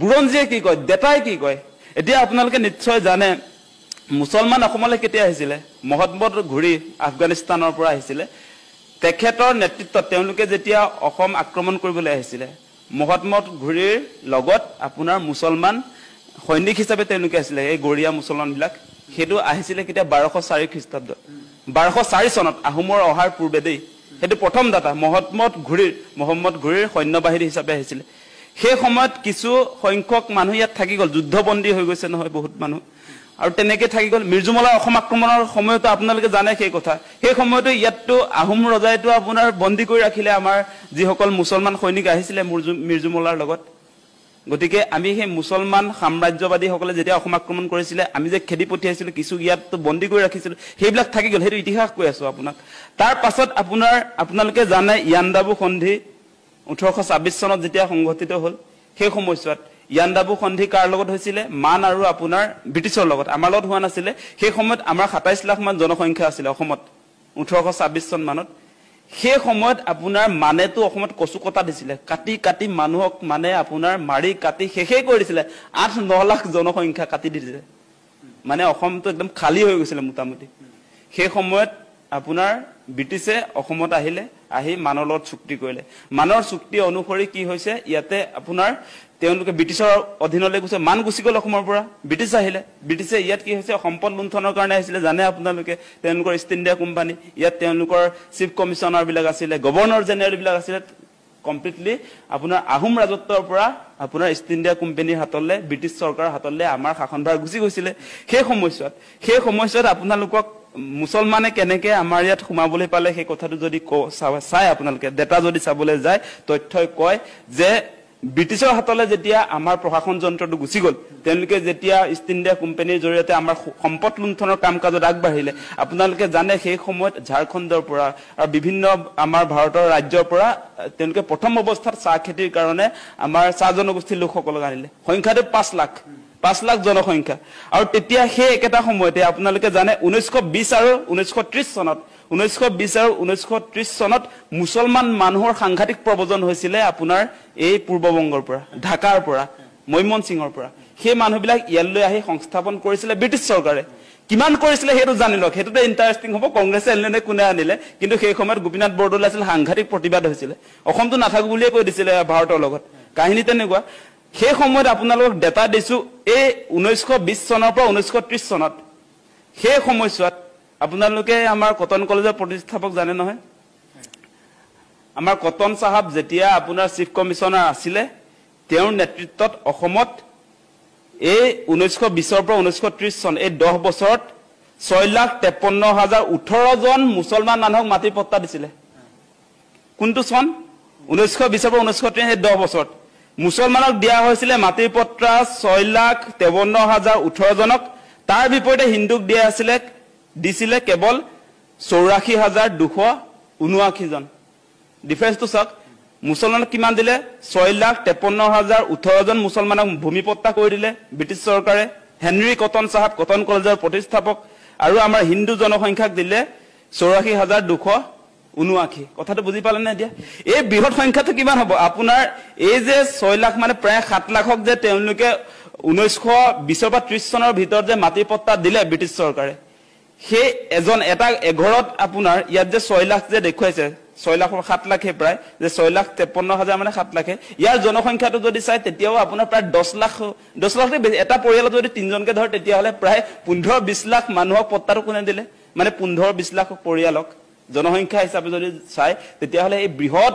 বুৰঞ্জীয়ে কি কয় ডেটাই কি কয় এতিয়া আপোনালোকে নিশ্চয় জানে মুছলমান অসমলৈ কেতিয়া আহিছিলে মহম্মদ ঘুৰি আফগানিস্তানৰ পৰা আহিছিলে তেখেতৰ নেতৃত্বত তেওঁলোকে যেতিয়া অসম আক্ৰমণ কৰিবলৈ আহিছিলে মহম্মদ ঘুৰিৰ লগত আপোনাৰ মুছলমান সৈনিক হিচাপে তেওঁলোকে আহিছিলে এই গৰিয়া মুছলমানবিলাক হেতু আহিছিলে কেতিয়া 1204 খ্ৰীষ্টাব্দ 1204 চনত আহোমৰ অহাৰ পূৰ্বে দেই হেতু প্ৰথম দাতা মহম্মদ ঘুৰিৰ সৈন্যবাহিনী হিচাপে আহিছিলে সেই সময়ত কিছু সংখ্যক মানুহ ইয়াত থাকি গল যুদ্ধবন্দী হৈ গৈছে নহয় বহুত মানুহ আৰু তেনেকৈ থাকি গল মিৰ্জুমলা অসম আক্ৰমণৰ সময়তো আপোনালোকে জানে সেই কথা সেই সময়তো ইয়াতটো আহোম ৰজাইটো আপোনাৰ বন্দী কৰি ৰাখিলে আমাৰ যিসকল মুছলমান সৈনিক আহিছিলে মিৰ্জুমলাৰ লগত গতিকে আমি সেই মুছলমান সাম্ৰাজ্যবাদী সকলে যেতিয়া অসম আক্ৰমণ কৰিছিলে আমি যে খেদি পঠিয়াইছিল কিছু ইয়াতটো বন্দী কৰি ৰাখিছিল সেইবিলাক থাকি গল হেতু ইতিহাস কৈ আছো আপোনাক তাৰ পাছত আপোনালোকে জানে ইয়াণ্ডাবু সন্ধি 1826 চনত যেতিয়া সংঘটিত হল সেই সময়ছোৱাত ইয়াণ্ডাবু সন্ধি কাৰ লগত হৈছিল মান আৰু আপোনাৰ ব্ৰিটিছৰ লগত আমাৰ লগত হোৱা নাছিল সেই সময়ত আমাৰ 27 লাখ মান জনসংখ্যা আছিল অসমত 1826 চন মানত সেই সময়ত আপোনাৰ মানেটো অসমত কচু কটা দিছিল কাটি কাটি মানুহক মানে আপোনাৰ মাৰি কাটি শেষে কৰি দিছিল 8-9 লাখ জনসংখ্যা কাটি দিছিল মানে অসমটো একদম খালি হৈ গৈছিল মোটামুটি সেই সময়ত আপোনাৰ ব্ৰিটিছে অসমত আহিলে আহি মানৰ লগত চুক্তি কৰিলে মানৰ চুক্তি অনুসৰি কি হৈছে ইয়াতে আপোনাৰ তেওঁলোকে ব্ৰিটিছৰ অধীনলৈ গৈছে মান গুছি গল অসমৰ পৰা ব্ৰিটিছ আহিলে ব্ৰিটিছে ইয়াত কি হৈছে সম্পদ লুণ্ঠনৰ কাৰণে আহিছিলে জানে আপোনালোকে তেওঁলোকৰ ইষ্ট ইণ্ডিয়া কোম্পানী ইয়াত তেওঁলোকৰ চিফ কমিশনাৰ বিলাক আছিলে গভৰ্ণৰ জেনেৰেল বিলাক আছিলে কমপ্লিটলি আপোনাৰ আহোম ৰাজত্বৰ পৰা আপোনাৰ ইষ্ট ইণ্ডিয়া কোম্পানীৰ হাতলৈ ব্ৰিটিছ চৰকাৰৰ হাতলৈ আমাৰ শাসনভাৰ গুছি গৈছিল সেই সময়ছোৱাত আপোনালোকক মুছলমানে কেনেকে আমাৰ ইয়াত সোমাবলৈ পালে সেই কথাটো যদি চাই আপোনালোকে ডেটা যদি চাবলৈ যায় তথ্যই কয় যে ব্ৰিটিছৰ হাতলৈ যেতিয়া আমাৰ প্ৰশাসন যন্ত্ৰটো গুছি গল তেওঁলোকে যেতিয়া ইষ্ট ইণ্ডিয়া কোম্পানীৰ জৰিয়তে আমাৰ সম্পদ লুণ্ঠনৰ কাম কাজত আগবাঢ়িলে আপোনালোকে জানে সেই সময়ত ঝাৰখণ্ডৰ পৰা আৰু বিভিন্ন আমাৰ ভাৰতৰ ৰাজ্যৰ পৰা তেওঁলোকে প্ৰথম অৱস্থাত চাহ খেতিৰ কাৰণে আমাৰ চাহ জনগোষ্ঠীৰ লোকসকলক আনিলে সংখ্যাটো 5 লাখ জনসংখ্যা আৰু তেতিয়া সেই একেটা সময়তে আপোনালোকে জানে 1920 আৰু 1930 চনত 1930 চনত মুছলমান মানুহৰ সাংঘাতিক প্ৰব্ৰজন হৈছিল আপোনাৰ এই পূৰ্ববংগৰ পৰা ঢাকাৰ পৰা মৈমন সিংৰ পৰা সেই মানুহবিলাক ইয়ালৈ আহি সংস্থাপন কৰিছিল ব্ৰিটিছ চৰকাৰে কিমান কৰিছিল হেতু জানিলক হেতুতে ইন্টাৰেষ্টিং হ'ব কংগ্ৰেছে এলনে কোনে আনিলে কিন্তু সেই সময়ত গোপীনাথ বৰদলৈ আছিল সাংঘাতিক প্ৰতিবাদ হৈছিল অসমটো নাথাকো বুলিয়ে কৈ দিছিল ভাৰতৰ লগত কাহিনী তেনেকুৱা সেই সময়ত আপোনালোকক ডেটা দিছো এই 1920 চনৰ পৰা 1930 চনত সেই সময়ছোৱাত আপোনালোকে আমাৰ কটন কলেজৰ প্ৰতিষ্ঠাপক জানে নহয় আমাৰ কটন সাহাব যেতিয়া আপোনাৰ চিফ কমিশনাৰ আছিলে তেওঁৰ নেতৃত্বত অসমত এই 1920 পৰা 1930 চন এই 10 বছৰত 6,53,018 জন মুছলমান মানুহক মাটি পট্টা দিছিলে কোনটো চন 1920 পৰা 1930 এই 10 বছৰত মুছলমানক দিয়া হৈছিল মাটি পট্টা 6,53,018 জনক তাৰ বিপৰীতে হিন্দুক দিয়া দিছিলে কেৱল 84,279 জন ডিফাৰেন্সটো চাওক মুছলমানক কিমান দিলে 6,53,018 জন মুছলমানক ভূমি পট্টা কৰি দিলে ব্ৰিটিছ চৰকাৰে হেনৰি কটন সাহাব কটন কলেজৰ প্ৰতিষ্ঠাপক আৰু আমাৰ হিন্দু জনসংখ্যাক দিলে 84,279 কথাটো বুজি পালে না দিয়া এই বৃহৎ সংখ্যাটো কিমান হ'ব আপোনাৰ এই যে 6 লাখ মানে প্ৰায় 7 লাখক যে তেওঁলোকে 1920 পৰা 30 চনৰ ভিতৰত যে মাটি পট্টা দিলে ব্ৰিটিছ চৰকাৰে সেই এটা এঘৰত আপোনাৰ ইয়াত যে 6 লাখ যে দেখুৱাইছে 6 লাখ 7 লাখে প্ৰায় যে 6,53,000 মানে 7 লাখে ইয়াৰ জনসংখ্যাটো যদি চাই তেতিয়াও আপোনাৰ প্ৰায় 10 লাখ এটা পৰিয়ালত যদি তিনজনকে ধৰ তেতিয়া হলে প্ৰায় 15-20 লাখ মানুহক পট্টাটো কোনে দিলে মানে 15-20 লাখ পৰিয়ালক জনসংখ্যা হিচাপে যদি চাই তেতিয়া হলে এই বৃহৎ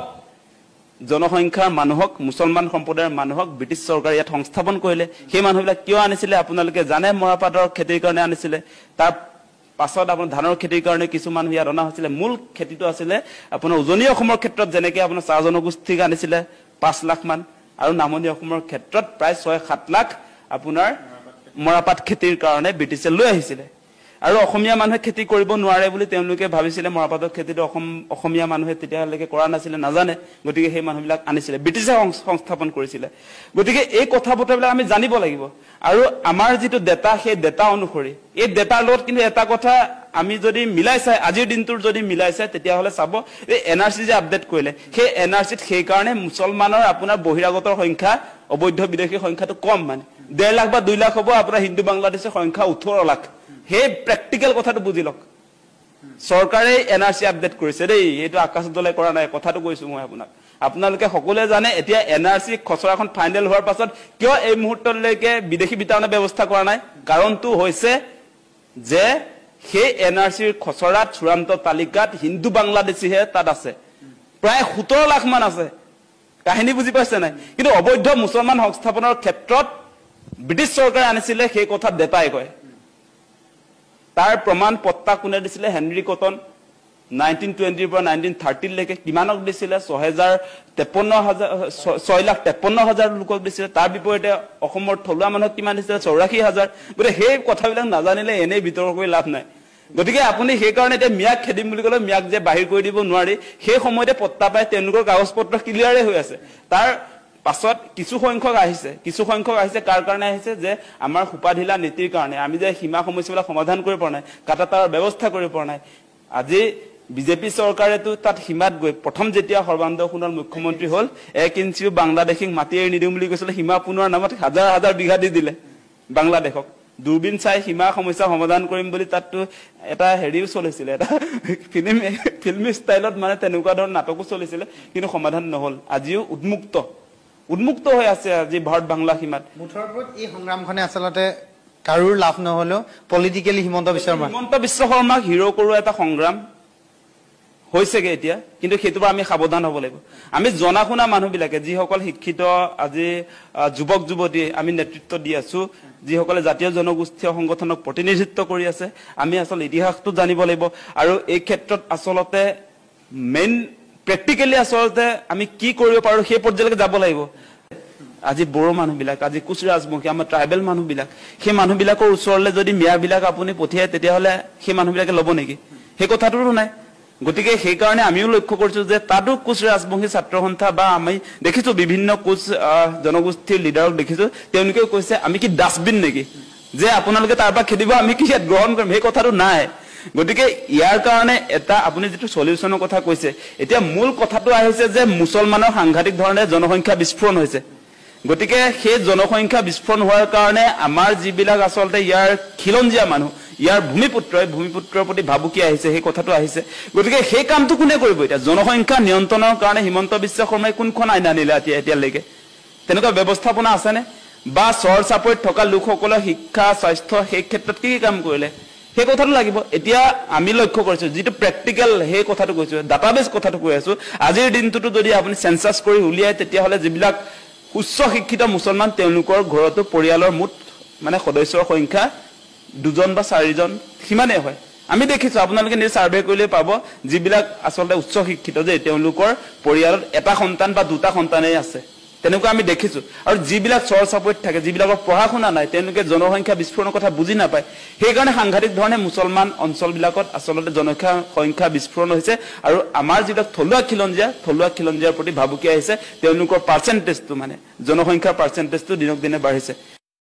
জনসংখ্যাৰ মানুহক মুছলমান সম্প্ৰদায়ৰ মানুহক ব্ৰিটিছ চৰকাৰে ইয়াত সংস্থাপন কৰিলে সেই মানুহবিলাক কিয় আনিছিলে আপোনালোকে জানে মৰাপাটৰ খেতিৰ কাৰণে আনিছিলে তাৰ পাছত আপোনাৰ ধানৰ খেতিৰ কাৰণে কিছু মানুহ ইয়াত অনা হৈছিল মূল খেতিটো আছিল আপোনাৰ উজনি অসমৰ ক্ষেত্ৰত যেনেকৈ আপোনাৰ চাহ জনগোষ্ঠীক আনিছিলে 5 লাখ মান আৰু নামনি অসমৰ ক্ষেত্ৰত প্ৰায় 6-7 লাখ আপোনাৰ মৰাপাট খেতিৰ কাৰণে ব্ৰিটিছে লৈ আহিছিল আৰু অসমীয়া মানুহে খেতি কৰিব নোৱাৰে বুলি তেওঁলোকে ভাবিছিল মৰাপাটৰ খেতিটো অসমীয়া মানুহে তেতিয়ালৈকে কৰা নাছিল নাজানে গতিকে সেই মানুহবিলাক আনিছিল ব্ৰিটিছে সংস্থাপন কৰিছিল গতিকে এই কথা বতৰাবিলাক আমি জানিব লাগিব আৰু আমাৰ যেটো ডেটা সেই ডেটা অনুসৰি এই ডেটাৰ লগত কিন্তু এটা কথা আমি যদি মিলাই চাই আজিৰ দিনটোৰ যদি মিলাই চাই তেতিয়াহ'লে চাব এই এনআৰচি যে আপডেট কৰিলে সেই এনআৰচিত সেই কাৰণে মুছলমানৰ আপোনাৰ বহিৰাগতৰ সংখ্যা অবৈধ বিদেশী সংখ্যাটো কম মানে 1.5 লাখ বা 2 লাখ হ'ব আপোনাৰ হিন্দু বাংলাদেশৰ সংখ্যা 18 লাখ সেই প্ৰেক্টিকেল কথাটো বুজি লওক চৰকাৰে এনআৰচি আপডেট কৰিছে দেই এইটো আকাশ দলে কৰা নাই কথাটো কৈছো মই আপোনালোকে সকলোৱে জানে এতিয়া এনআৰচি খচৰাখন ফাইনেল হোৱাৰ পাছত কিয় এই মুহূৰ্তলৈকে বিদেশী বিতৰণৰ ব্যৱস্থা কৰা নাই কাৰণটো হৈছে যে সেই এনআৰচিৰ খচৰাত চূড়ান্ত তালিকাত হিন্দু বাংলাদেশীহে তাত আছে প্ৰায় 17 লাখ মান আছে কাহিনী বুজি পাইছে নাই কিন্তু অবৈধ মুছলমান সংস্থাপনৰ ক্ষেত্ৰত ব্ৰিটিছ চৰকাৰে আনিছিলে সেই কথা দেতাই কয় তাৰ প্ৰমাণ পত্তা কোনে দিছিলে হেনৰি কটন 1920 পৰা 1930 লৈকে কিমানক দিছিলে 6,53,000 লোকক দিছিলে তাৰ বিপৰীতে অসমৰ থলুৱা মানুহক কিমান দিছিলে 84,000 গতিকে সেই কথাবিলাক নাজানিলে এনেই বিতৰ্ক কৰি লাভ নাই গতিকে আপুনি সেই কাৰণে এতিয়া মিয়াক খেদিম বুলি ক'লে মিয়াক যে বাহিৰ কৰি দিব নোৱাৰি সেই সময়তে পত্তা পায় তেওঁলোকৰ কাগজ পত্ৰ ক্লিয়াৰে হৈ আছে তাৰ পাছত কিছু সংখ্যক আহিছে কাৰ কাৰণে আহিছে যে আমাৰ সুপাধিলা নীতিৰ কাৰণে আমি যে সীমা সমস্যাবিলাক সমাধান কৰিব পৰা নাই কাটাতাৰ ব্যৱস্থা কৰিব পৰা নাই আজি বিজেপি চৰকাৰেতো তাত সীমাত গৈ প্ৰথম যেতিয়া সৰ্বানন্দ সোণোৱাল মুখ্যমন্ত্ৰী হল 1 ইঞ্চিও বাংলাদেশীক মাটি এৰি নিদিম বুলি কৈছিল সীমা পুনৰ নামত হাজাৰ বিঘা দি দিলে বাংলাদেশক দূৰবীন চাই সীমা সমস্যা সমাধান কৰিম বুলি তাততো এটা হেৰিও চলিছিল এটা ফিল্মি ষ্টাইলত মানে তেনেকুৱা ধৰণৰ নাটকো চলিছিল কিন্তু সমাধান নহল আজিও উন্মুক্ত হৈ আছে আজি ভাৰত বাংলা সীমাত মুঠৰ ওপৰত এই সংগ্ৰামখনে আচলতে কাৰোৰ লাভ নহলেও পলিটিক্যালি হিমন্ত বিশ্ব শৰ্মাক হিৰো কৰোৱা এটা সংগ্ৰাম হৈছেগে এতিয়া কিন্তু সেইটো আমি সাৱধান হ'ব লাগিব আমি জনা শুনা মানুহবিলাকে যিসকল শিক্ষিত আজি যুৱক যুৱতী আমি নেতৃত্ব দি আছো যিসকলে জাতীয় জনগোষ্ঠীয় সংগঠনক প্ৰতিনিধিত্ব কৰি আছে আমি আসল ইতিহাসটো জানিব লাগিব আৰু এই ক্ষেত্ৰত আসলতে মেইন প্ৰেক্টিক্যালি আসলতে আমি কি কৰিব পাৰো সেই পৰ্যায়লৈকে যাব লাগিব আজি বড়ো মানুহবিলাক আজি কুচ ৰাজবংশী আমাৰ ট্ৰাইবেল মানুহবিলাক সেই মানুহবিলাকৰ ওচৰলৈ যদি মিয়াবিলাক আপুনি পঠিয়ায় তেতিয়াহ'লে সেই মানুহবিলাকে ল'ব নেকি সেই কথাটোতো নাই গতিকে সেই কাৰণে আমিও লক্ষ্য কৰিছো যে তাতো কুচ ৰাজবংশী ছাত্ৰ সন্থা বা আমি দেখিছো বিভিন্ন কুচ জনগোষ্ঠীৰ লিডাৰক দেখিছো তেওঁলোকে কৈছে আমি কি ডাষ্টবিন নেকি যে আপোনালোকে তাৰ পৰা খেদিব আমি কি ইয়াত গ্ৰহণ কৰিম সেই কথাটো নাই গতিকে ইয়াৰ কাৰণে এটা আপুনি যেটো সলিউশনৰ কথা কৈছে এতিয়া মূল কথাটো আহিছে যে মুছলমানৰ সাংঘাতিক ধৰণে জনসংখ্যা বিস্ফোৰণ হৈছে গতিকে সেই জনসংখ্যা বিস্ফোৰণ হোৱাৰ কাৰণে আমাৰ যিবিলাক আসলতে ইয়াৰ খিলঞ্জিয়া মানুহ ইয়াৰ ভূমিপুত্ৰৰ প্ৰতি ভাবুকি আহিছে সেই কথাটো আহিছে গতিকে সেই কামটো কোনে কৰিব এতিয়া জনসংখ্যা নিয়ন্ত্ৰণৰ কাৰণে হিমন্ত বিশ্ব শৰ্মাই কোনখন আইন আনিলে এতিয়ালৈকে তেনেকুৱা ব্যৱস্থাপনা আছেনে বা চৰ চাপৰিত থকা লোকসকলৰ শিক্ষা স্বাস্থ্য সেই ক্ষেত্ৰত কি কাম কৰিলে সেই কথাটো লাগিব এতিয়া আমি লক্ষ্য কৰিছো যেটো প্ৰেক্টিক্যাল সেই কথাটো কৈছো ডাটাবেস কথাটো কৈ আছো আজিৰ দিনটোটো যদি আপুনি সেন্সাস কৰি উলিয়ায় তেতিয়াহ'লে যিবিলাক উচ্চ শিক্ষিত মুছলমান তেওঁলোকৰ ঘৰতো পৰিয়ালৰ মুঠ মানে সদস্যৰ সংখ্যা 2জন বা 4জন সিমানে হয় আমি দেখিছো আপোনালোকে নিজ সাৰ্ভে কৰিলে পাব যিবিলাক আসলতে উচ্চ শিক্ষিত যে তেওঁলোকৰ পৰিয়ালত এটা সন্তান বা দুটা সন্তানেই আছে তেনেকুৱা আমি দেখিছো আৰু যিবিলাক চৰ চাপৰিত থাকে যিবিলাকৰ পঢ়া শুনা নাই তেওঁলোকে জনসংখ্যা বিস্ফোৰণৰ কথা বুজি নাপায় সেই কাৰণে সাংঘাতিক ধৰণে মুছলমান অঞ্চলবিলাকত আসলতে জনসংখ্যা বিস্ফোৰণ হৈছে আৰু আমাৰ যিবিলাক থলুৱা খিলঞ্জিয়াৰ প্ৰতি ভাবুকি আহিছে তেওঁলোকৰ পাৰ্চেন্টেজটো মানে জনসংখ্যাৰ পাৰ্চেন্টেজটো দিনক দিনে বাঢ়িছে